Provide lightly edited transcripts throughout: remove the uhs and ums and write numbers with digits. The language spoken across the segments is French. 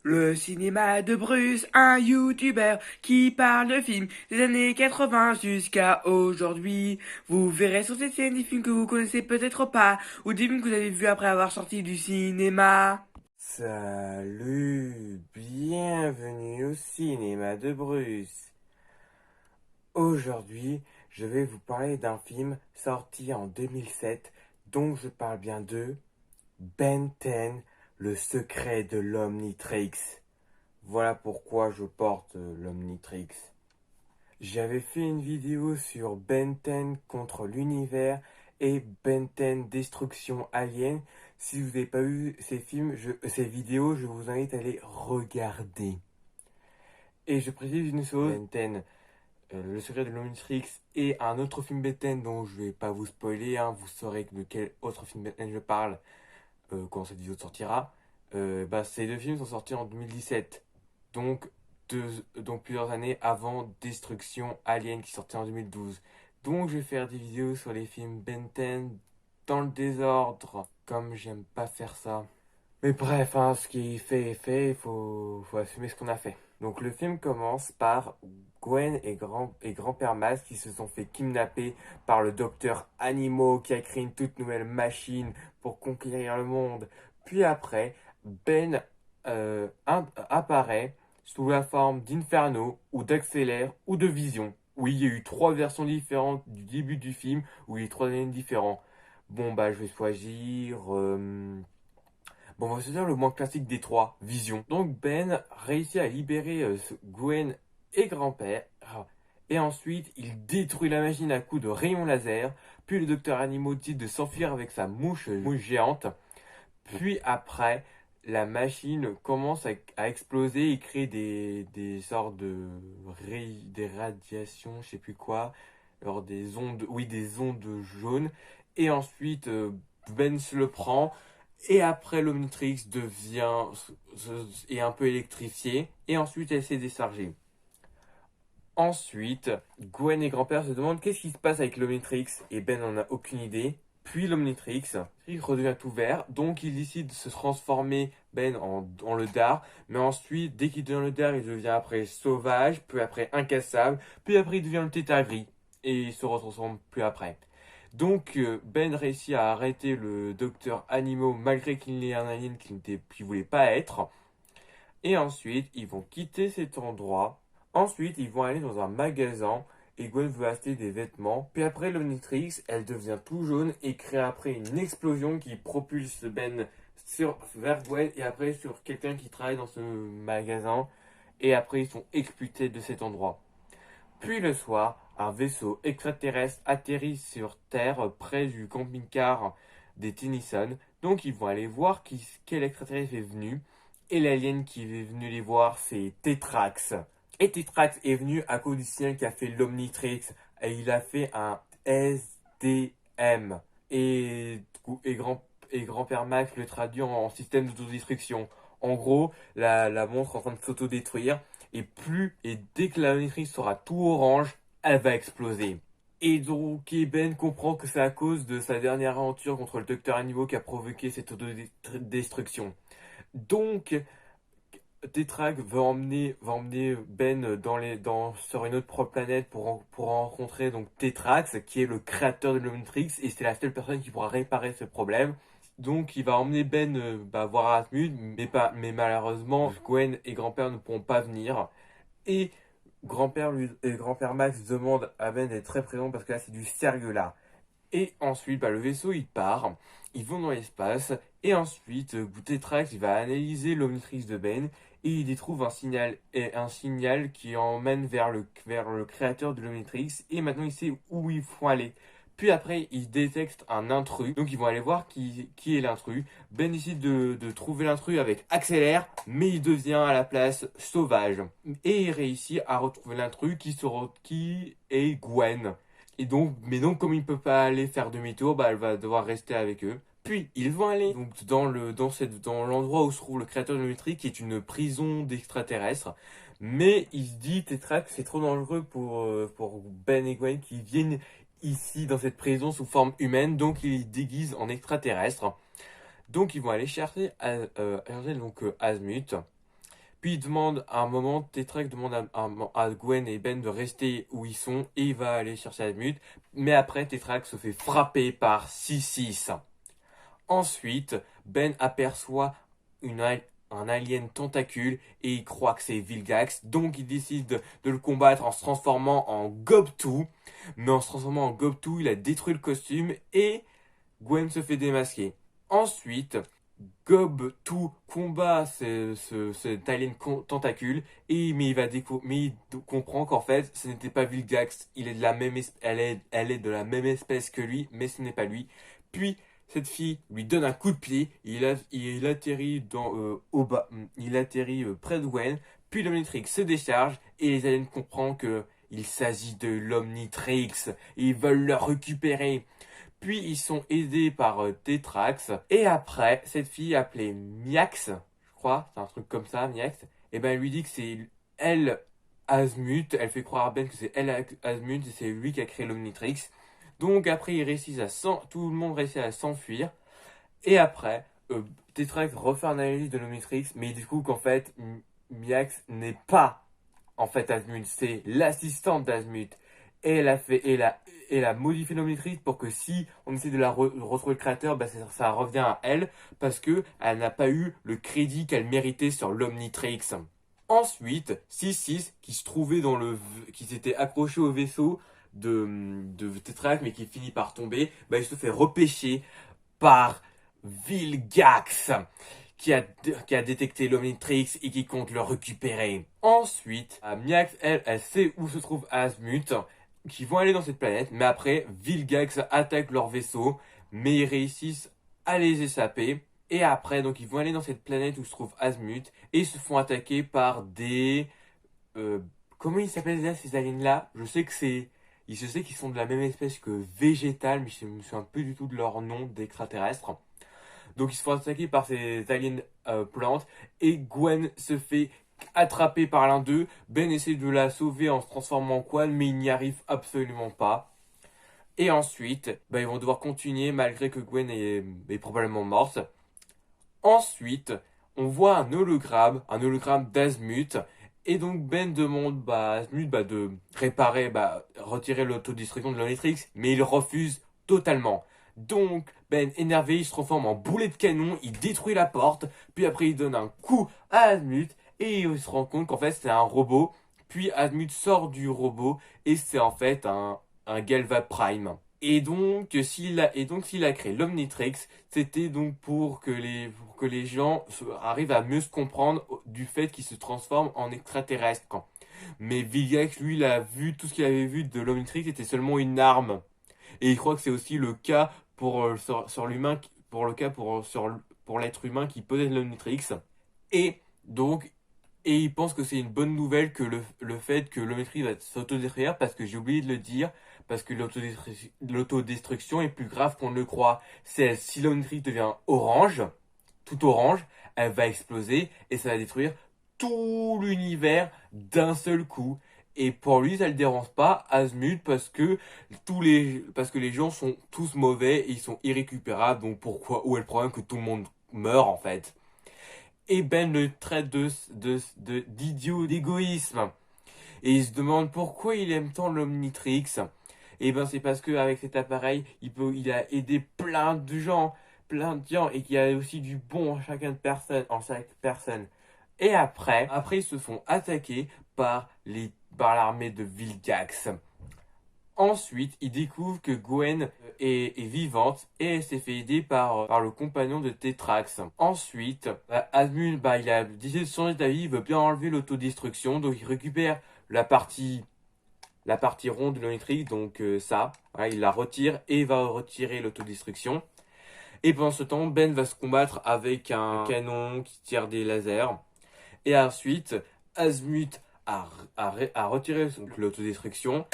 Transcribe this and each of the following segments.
Le cinéma de Bruce, un youtubeur qui parle de films des années 80 jusqu'à aujourd'hui. Vous verrez sur cette scène des films que vous connaissez peut-être pas, ou des films que vous avez vus après avoir sorti du cinéma. Salut, bienvenue au cinéma de Bruce. Aujourd'hui, je vais vous parler d'un film sorti en 2007, dont je parle bien de Ben 10, le secret de l'Omnitrix. Voilà pourquoi je porte l'Omnitrix. J'avais fait une vidéo sur Ben 10 contre l'univers et Ben 10 Destruction Alien. Si vous n'avez pas vu ces films, ces vidéos, je vous invite à les regarder. Et je précise une chose, Ben 10, Le secret de l'Omnitrix et un autre film Ben 10 dont je vais pas vous spoiler, hein, vous saurez de quel autre film Ben 10 je parle quand cette vidéo sortira. Ces deux films sont sortis en 2017. Donc, donc plusieurs années avant Destruction Alien qui sortait en 2012. Donc je vais faire des vidéos sur les films Ben 10 dans le désordre, comme j'aime pas faire ça. Mais bref, hein, ce qui est fait est fait, faut assumer ce qu'on a fait. Donc le film commence par Gwen et grand-père Max qui se sont fait kidnapper par le docteur Animo qui a créé une toute nouvelle machine pour conquérir le monde. Puis après, Ben apparaît sous la forme d'Inferno ou d'Accélère ou de Vision. Oui, il y a eu trois versions différentes du début du film où il y a trois aliens différents. Bon bah je vais choisir... Bon, on va se dire le moins classique des trois, Vision. Donc Ben réussit à libérer Gwen et grand-père. Et ensuite, il détruit la machine à coups de rayons laser. Puis le docteur Animo décide de s'enfuir avec sa mouche géante. Puis après, la machine commence à exploser et crée des sortes de des radiations, je sais plus quoi. Alors des ondes, oui, des ondes jaunes. Et ensuite, Ben se le prend. Et après, l'Omnitrix est un peu électrifié. Et ensuite, elle s'est déchargée. Ensuite, Gwen et grand-père se demandent qu'est-ce qui se passe avec l'Omnitrix. Et Ben n'en a aucune idée. Puis l'Omnitrix, il redevient tout vert. Donc il décide de se transformer Ben en le dard. Mais ensuite, dès qu'il devient le dard, il devient après sauvage. Puis après incassable. Puis après, il devient le tétard gris. Et il se retransforme plus après. Donc Ben réussit à arrêter le docteur Animo malgré qu'il est un alien qu'il voulait pas être. Et ensuite, ils vont quitter cet endroit. Ensuite, ils vont aller dans un magasin et Gwen veut acheter des vêtements. Puis après, l'Omnitrix, elle devient tout jaune et crée après une explosion qui propulse Ben vers Gwen et après sur quelqu'un qui travaille dans ce magasin. Et après, ils sont expulsés de cet endroit. Puis le soir, un vaisseau extraterrestre atterrit sur Terre près du camping-car des Tennyson. Donc ils vont aller voir quel extraterrestre est venu. Et l'alien qui est venu les voir, c'est Tetrax. Et Tetrax est venu à cause du sien qui a fait l'Omnitrix. Et il a fait un SDM. Et grand-père Max le traduit en système d'autodestruction. En gros, la montre est en train de s'autodétruire. Et dès que la matrice sera tout orange, elle va exploser. Et donc, Ben comprend que c'est à cause de sa dernière aventure contre le docteur Animo qui a provoqué cette autodestruction. Donc, Tetrax va emmener Ben sur une autre planète pour rencontrer donc Tetrax, qui est le créateur de l'Omnitrix, et c'est la seule personne qui pourra réparer ce problème. Donc il va emmener Ben voir Asmund, mais malheureusement Gwen et grand-père ne pourront pas venir. Et grand-père Max demande à Ben d'être très présent parce que là c'est du sérieux là. Et ensuite, le vaisseau il part, ils vont dans l'espace, et ensuite, Tetrax il va analyser l'Omnitrix de Ben, et il y trouve un signal qui emmène vers le créateur de l'Omnitrix, et maintenant il sait où il faut aller. Puis après, il détecte un intrus, donc ils vont aller voir qui est l'intrus. Ben décide de trouver l'intrus avec accélère, mais il devient à la place sauvage. Et il réussit à retrouver l'intrus qui est Gwen. Mais donc, comme il ne peut pas aller faire demi-tour, elle va devoir rester avec eux. Puis, ils vont aller donc dans l'endroit où se trouve le créateur de l'Omnitrix, qui est une prison d'extraterrestres. Mais il se dit, Tetra, que c'est trop dangereux pour Ben et Gwen qui viennent ici dans cette prison sous forme humaine. Donc, ils les déguisent en extraterrestres. Donc, ils vont aller chercher Asmut. Puis il demande à un moment, Tetrax demande à Gwen et Ben de rester où ils sont et il va aller chercher Asmut. Mais après, Tetrax se fait frapper par 6-6. Ensuite, Ben aperçoit un alien tentacule et il croit que c'est Vilgax. Donc il décide de le combattre en se transformant en Gob2. Mais en se transformant en Gob2, il a détruit le costume et Gwen se fait démasquer. Ensuite, Gob2 combat cet alien tentacule mais il comprend qu'en fait ce n'était pas Vilgax, il est de la même elle est de la même espèce que lui, mais ce n'est pas lui. Puis cette fille lui donne un coup de pied, il atterrit il atterrit près de Gwen, puis l'Omnitrix se décharge et les aliens comprennent que il s'agit de l'Omnitrix et ils veulent le récupérer. Puis ils sont aidés par Tetrax. Et après, cette fille appelée Miax, je crois, c'est un truc comme ça, Miax, et ben elle lui dit que c'est elle, Asmut. Elle fait croire à Ben que c'est elle, Asmut, et c'est lui qui a créé l'Omnitrix. Donc après, tout le monde réussit à s'enfuir. Et après, Tetrax refait une analyse de l'Omnitrix, mais il découvre qu'en fait, Miax n'est pas en fait Asmut, c'est l'assistante d'Asmut. Et elle a modifié l'Omnitrix pour que si on essaie de retrouver le créateur, bah ça revient à elle parce que elle n'a pas eu le crédit qu'elle méritait sur l'Omnitrix. Ensuite, 6-6 qui s'était accroché au vaisseau de Tetrax mais qui finit par tomber, bah il se fait repêcher par Vilgax qui a détecté l'Omnitrix et qui compte le récupérer. Ensuite, Miax, elle sait où se trouve Asmut, qui vont aller dans cette planète, mais après, Vilgax attaque leur vaisseau, mais ils réussissent à les échapper. Et après, donc, ils vont aller dans cette planète où se trouve Asmut, et ils se font attaquer par des... comment ils s'appellent déjà ces aliens-là? Je sais qu'ils sont de la même espèce que végétal, mais je me souviens plus du tout de leur nom d'extraterrestres. Donc ils se font attaquer par ces aliens plantes et Gwen se fait attraper par l'un d'eux. Ben essaie de la sauver en se transformant en Quan, mais il n'y arrive absolument pas. Et ensuite, bah, ils vont devoir continuer malgré que Gwen est probablement morte. Ensuite, on voit un hologramme d'Asmut. Et donc Ben demande à Asmut de retirer l'autodestruction de l'Omnitrix, mais il refuse totalement. Donc Ben, énervé, il se transforme en boulet de canon, il détruit la porte, puis après il donne un coup à Asmut, et il se rend compte qu'en fait c'est un robot. Puis Asmut sort du robot, et c'est en fait un Galva Prime. S'il a créé l'Omnitrix, c'était donc pour que les gens arrivent à mieux se comprendre du fait qu'il se transforme en extraterrestre. Mais Vilgax, lui, il a vu tout ce qu'il avait vu de l'Omnitrix était seulement une arme. Et il croit que c'est aussi le cas sur l'humain, pour l'être humain qui possède l'Omnitrix. Et donc, et il pense que c'est une bonne nouvelle que le fait que l'Omnitrix va s'autodétruire, parce que j'ai oublié de le dire, parce que l'autodestruction est plus grave qu'on ne le croit. Si l'Omnitrix devient orange, tout orange, elle va exploser et ça va détruire tout l'univers d'un seul coup. Et pour lui, ça le dérange pas, Asmut, parce que les gens sont tous mauvais et ils sont irrécupérables. Donc où est le problème que tout le monde meurt en fait? Et Ben le traite d'idiot, d'égoïsme. Et il se demande pourquoi il aime tant l'Omnitrix. Et ben c'est parce qu'avec cet appareil, il a aidé plein de gens, et qu'il y a aussi du bon en chaque personne. Et après ils se font attaquer par l'armée de Vilgax. Ensuite, ils découvrent que Gwen est vivante et elle s'est fait aider par le compagnon de Tetrax. Ensuite, Asmut, il a décidé de changer d'avis, il veut bien enlever l'autodestruction, donc il récupère la partie ronde de l'Omnitrix, donc voilà, il la retire et il va retirer l'autodestruction. Et pendant ce temps, Ben va se combattre avec un canon qui tire des lasers. Et ensuite, Asmut a retiré l'autodestruction.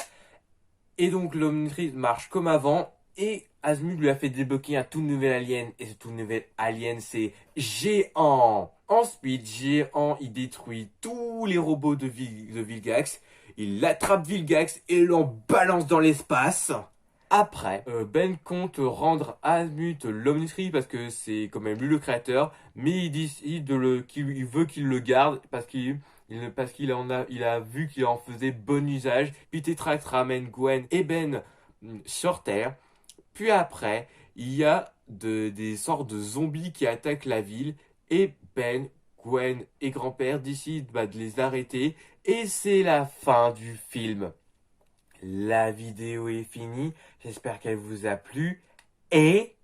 Et donc l'Omnitrix marche comme avant. Et Asmut lui a fait débloquer un tout nouvel alien. Et ce tout nouvel alien, c'est Géant. Ensuite, Géant, il détruit tous les robots de Vilgax. Il attrape Vilgax et l'en balance dans l'espace. Après, Ben compte rendre Asmut l'Omnitrix parce que c'est quand même lui le créateur, mais il décide qu'il veut qu'il le garde parce qu'il a vu qu'il en faisait bon usage. Puis Tetrax ramène Gwen et Ben sur Terre. Puis après, il y a des sortes de zombies qui attaquent la ville et Ben, Gwen et grand-père décident de les arrêter et c'est la fin du film. La vidéo est finie, j'espère qu'elle vous a plu et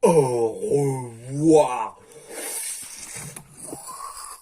au revoir.